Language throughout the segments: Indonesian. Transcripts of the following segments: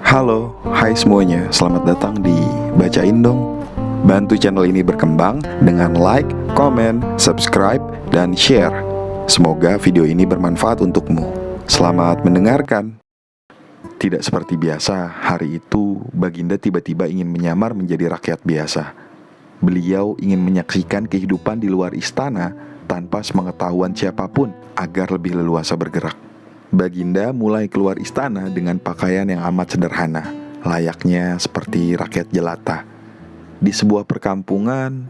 Halo, hai semuanya, selamat datang di Bacain Dong. Bantu channel ini berkembang dengan like, komen, subscribe, dan share. Semoga video ini bermanfaat untukmu. Selamat mendengarkan. Tidak seperti biasa, hari itu Baginda tiba-tiba ingin menyamar menjadi rakyat biasa. Beliau ingin menyaksikan kehidupan di luar istana tanpa sepengetahuan siapapun agar lebih leluasa bergerak. Baginda mulai keluar istana dengan pakaian yang amat sederhana, layaknya seperti rakyat jelata. Di sebuah perkampungan,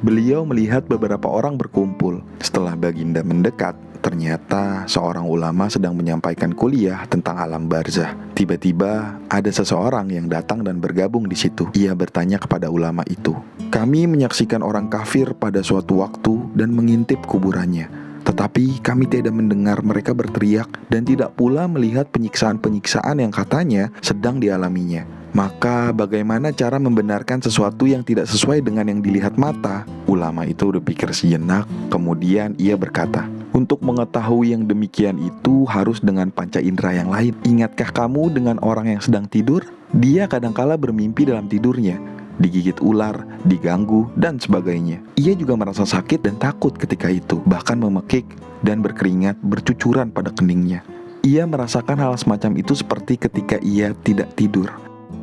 beliau melihat beberapa orang berkumpul. Setelah Baginda mendekat, ternyata seorang ulama sedang menyampaikan kuliah tentang alam barzah. Tiba-tiba ada seseorang yang datang dan bergabung di situ. Ia bertanya kepada ulama itu, "Kami menyaksikan orang kafir pada suatu waktu dan mengintip kuburannya. Tetapi kami tidak mendengar mereka berteriak dan tidak pula melihat penyiksaan-penyiksaan yang katanya sedang dialaminya. Maka bagaimana cara membenarkan sesuatu yang tidak sesuai dengan yang dilihat mata?" Ulama itu berpikir sejenak, kemudian ia berkata, "Untuk mengetahui yang demikian itu harus dengan panca indera yang lain. Ingatkah kamu dengan orang yang sedang tidur? Dia kadangkala bermimpi dalam tidurnya, digigit ular, diganggu, dan sebagainya. Ia juga merasa sakit dan takut ketika itu, bahkan memekik dan berkeringat bercucuran pada keningnya. Ia merasakan hal semacam itu seperti ketika ia tidak tidur.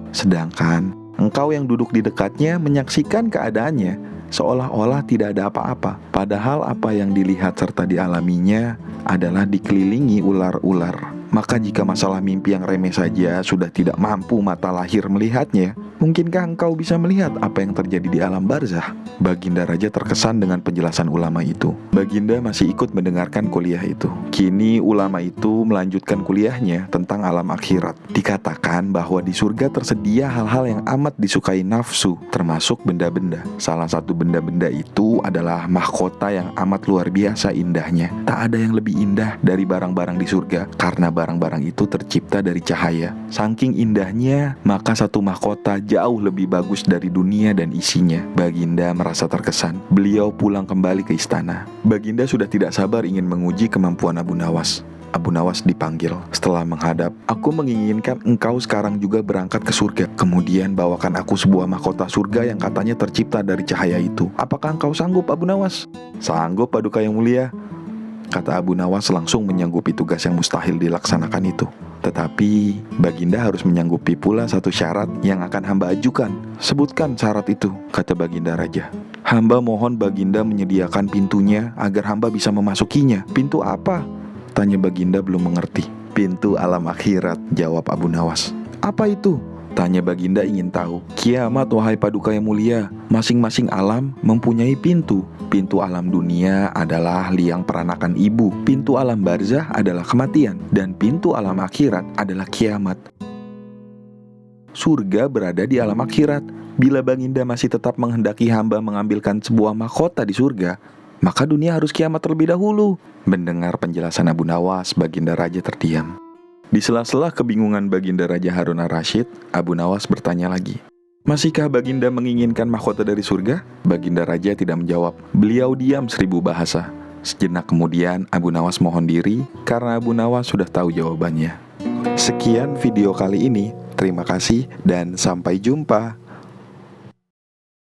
Sedangkan engkau yang duduk di dekatnya menyaksikan keadaannya seolah-olah tidak ada apa-apa, padahal apa yang dilihat serta dialaminya adalah dikelilingi ular-ular. Maka jika masalah mimpi yang remeh saja sudah tidak mampu mata lahir melihatnya, mungkinkah engkau bisa melihat apa yang terjadi di alam barzah?" Baginda Raja terkesan dengan penjelasan ulama itu. Baginda masih ikut mendengarkan kuliah itu. Kini ulama itu melanjutkan kuliahnya tentang alam akhirat. Dikatakan bahwa di surga tersedia hal-hal yang amat disukai nafsu, termasuk benda-benda. Salah satu benda-benda itu adalah mahkota yang amat luar biasa indahnya. Tak ada yang lebih indah dari barang-barang di surga, karena barang-barang itu tercipta dari cahaya. Saking indahnya, maka satu mahkota jauh lebih bagus dari dunia dan isinya. Baginda merasa terkesan. Beliau pulang kembali ke istana. Baginda sudah tidak sabar ingin menguji kemampuan Abu Nawas. Abu Nawas dipanggil. Setelah menghadap, "Aku menginginkan engkau sekarang juga berangkat ke surga. Kemudian bawakan aku sebuah mahkota surga yang katanya tercipta dari cahaya itu. Apakah engkau sanggup, Abu Nawas?" "Sanggup, Paduka Yang Mulia," kata Abu Nawas langsung menyanggupi tugas yang mustahil dilaksanakan itu. "Tetapi Baginda harus menyanggupi pula satu syarat yang akan hamba ajukan." "Sebutkan syarat itu," kata Baginda Raja. "Hamba mohon Baginda menyediakan pintunya agar hamba bisa memasukinya." "Pintu apa?" tanya Baginda belum mengerti. "Pintu alam akhirat," jawab Abu Nawas. "Apa itu?" tanya Baginda ingin tahu. "Kiamat, wahai Paduka Yang Mulia. Masing-masing alam mempunyai pintu. Pintu alam dunia adalah liang peranakan ibu, pintu alam barzah adalah kematian, dan pintu alam akhirat adalah kiamat. Surga berada di alam akhirat. Bila Baginda masih tetap menghendaki hamba mengambilkan sebuah mahkota di surga, maka dunia harus kiamat terlebih dahulu." Mendengar penjelasan Abu Nawas, Baginda Raja terdiam. Di sela-sela kebingungan Baginda Raja Harun ar-Rasyid, Abu Nawas bertanya lagi, "Masihkah Baginda menginginkan mahkota dari surga?" Baginda Raja tidak menjawab. Beliau diam 1000 bahasa. Sejenak kemudian Abu Nawas mohon diri karena Abu Nawas sudah tahu jawabannya. Sekian video kali ini. Terima kasih dan sampai jumpa.